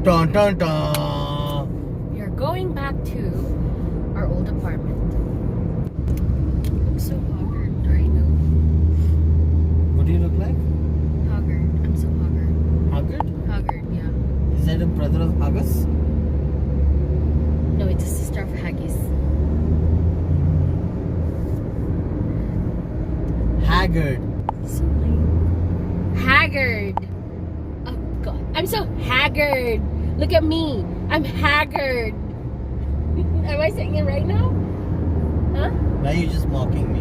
Dun, dun, dun. We are going back to our old apartment. I'm so haggard right now. What do you look like? Haggard. I'm so haggard. Haggard? Haggard, yeah. Is that a brother of Haggis? No, it's a sister of Haggis. Haggard. So lame. Haggard. Oh God, I'm so haggard. Look at me. I'm haggard. Am I saying it right now? Huh? Now you're just mocking me.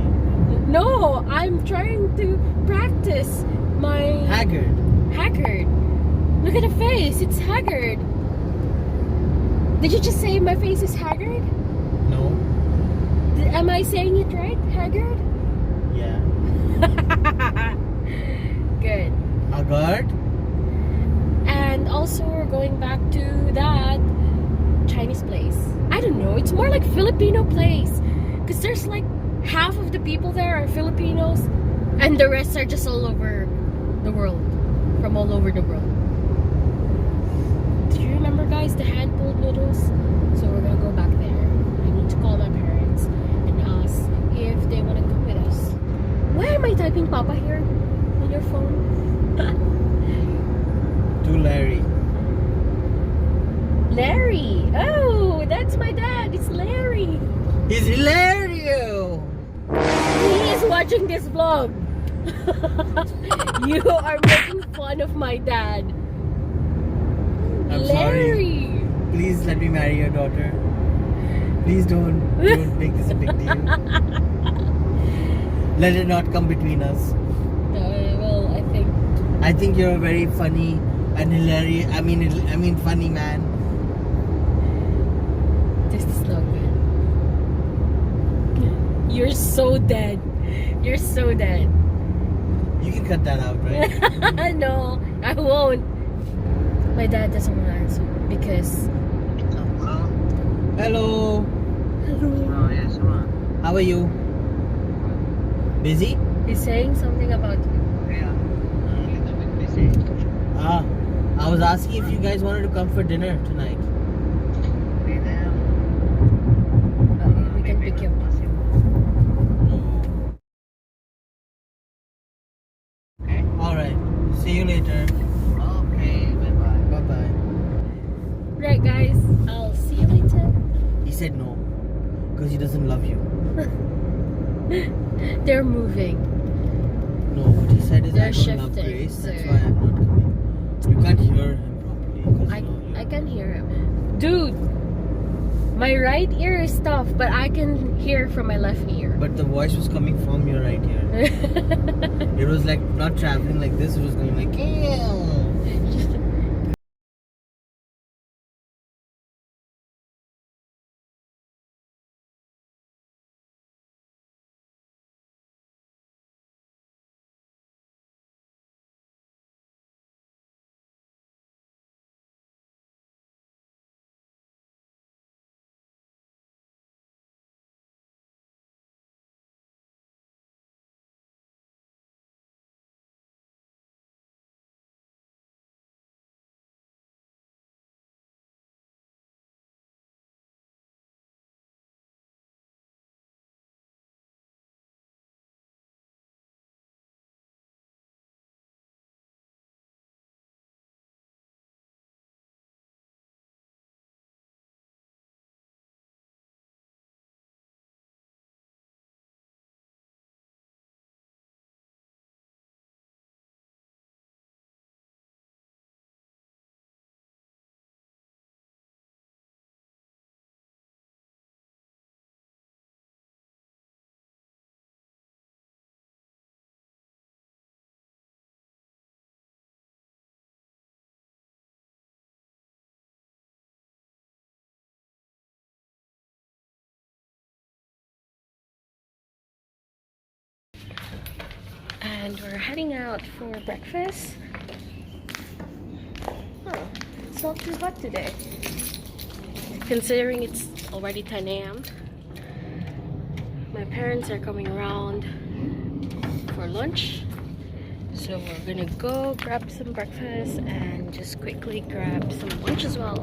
No, I'm trying to practice my Haggard. haggard. Look at the face. It's haggard. Did you just say my face is haggard? No. Am I saying it right? Haggard? Yeah. Good. Haggard? And also we're going back to that Chinese place. I don't know. It's more like Filipino place. Because there's like half of the people there are Filipinos. And the rest are just all over the world. From all over the world. Do you remember guys the hand-pulled noodles? So we're gonna go back there. I need to call my parents and ask if they want to come with us. Why am I typing Papa here on your phone? To Larry. Larry! Oh, that's my dad. It's Larry. He's hilarious! He is watching this vlog. You are making fun of my dad. I'm Larry. sorry. Please let me marry your daughter. Please don't make this a big deal. Let it not come between us. Well, I think you're a very funny and hilarious. I mean, funny man. this is not good. You're so dead. You're so dead. You can cut that out, right? No, I won't. My dad doesn't want to answer because. Hello. Hello. Yes, ma. How are you? Busy? He's saying something about you. Yeah. A little bit busy. I was asking if you guys wanted to come for dinner tonight. Be there. We can pick you up. Okay. Alright. See you later. Okay. Bye-bye. Bye-bye. Right, guys. I'll see you later. He said no. Because he doesn't love you. They're moving. No, what he said is They're I don't love shifting, Grace. That's so- why I'm not coming. You can't hear him properly. 'Cause, I you know, you're- can hear him. Dude, my right ear is tough, but I can hear from my left ear. But the voice was coming from your right ear. It was like not traveling like this. It was going like, ew. And we're heading out for breakfast. Huh, it's not too hot today. Considering it's already 10 a.m. My parents are coming around for lunch. So we're gonna go grab some breakfast and just quickly grab some lunch as well.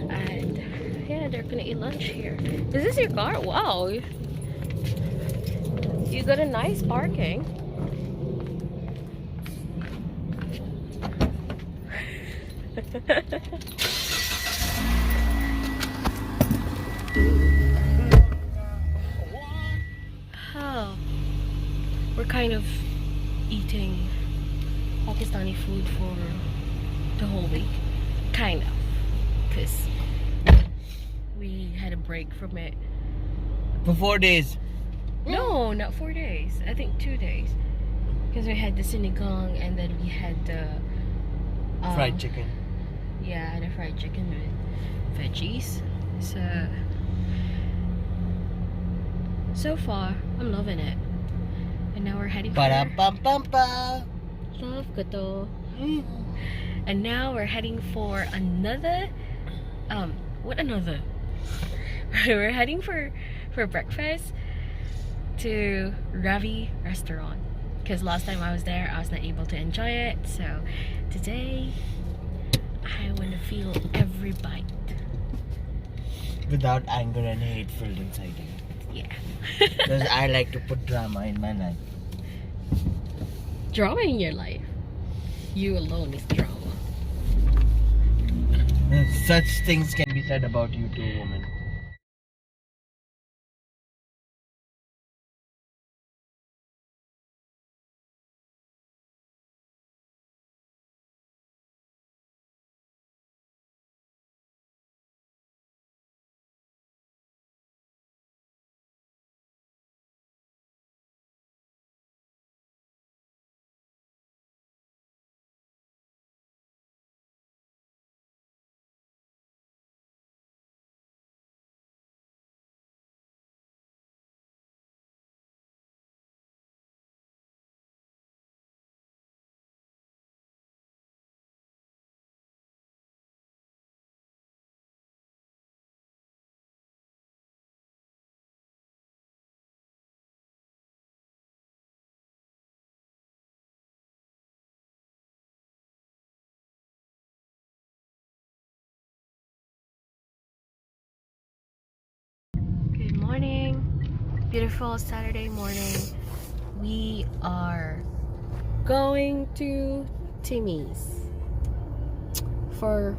And yeah, they're gonna eat lunch here. Is this your car? Wow. You got a nice parking. Oh, we're kind of eating Pakistani food for the whole week. Kind of. Because we had a break from it. For 4 days. No, not 4 days. I think 2 days. Because we had the sinigang and then we had the Fried chicken. Yeah, the fried chicken with veggies. So far, I'm loving it. And now we're heading for... Ba-da-bum-bum-ba. Love ko to. And now we're heading for another... what another? We're heading for breakfast to Ravi restaurant. Because last time I was there, I was not able to enjoy it. So today, I want to feel every bite. Without anger and hate filled inside you. Yeah. Because I like to put drama in my life. Drama in your life? You alone is drama. Such things can be said about you too, woman. Good morning. Beautiful Saturday morning. We are going to Timmy's for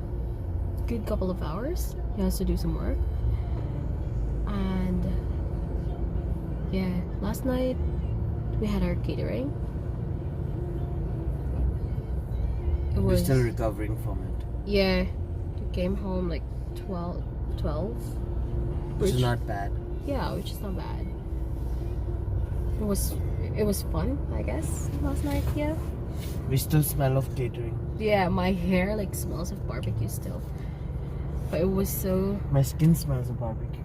a good couple of hours. He has to do some work. And yeah, last night we had our catering. It We're was still recovering from it. yeah, we came home like 12, Which is not bad. yeah, which is not bad. It was fun, I guess, last night. Yeah. We still smell of catering. Yeah, my hair like smells of barbecue still. But it was so My skin smells of barbecue.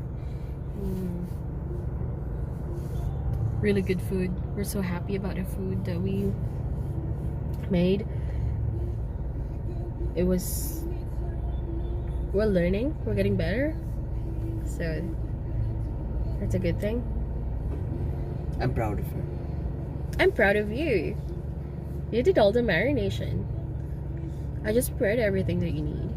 really good food. We're so happy about the food that we made. We're learning, we're getting better. So that's a good thing. I'm proud of her. I'm proud of you. You did all the marination. I just prepared everything that you need.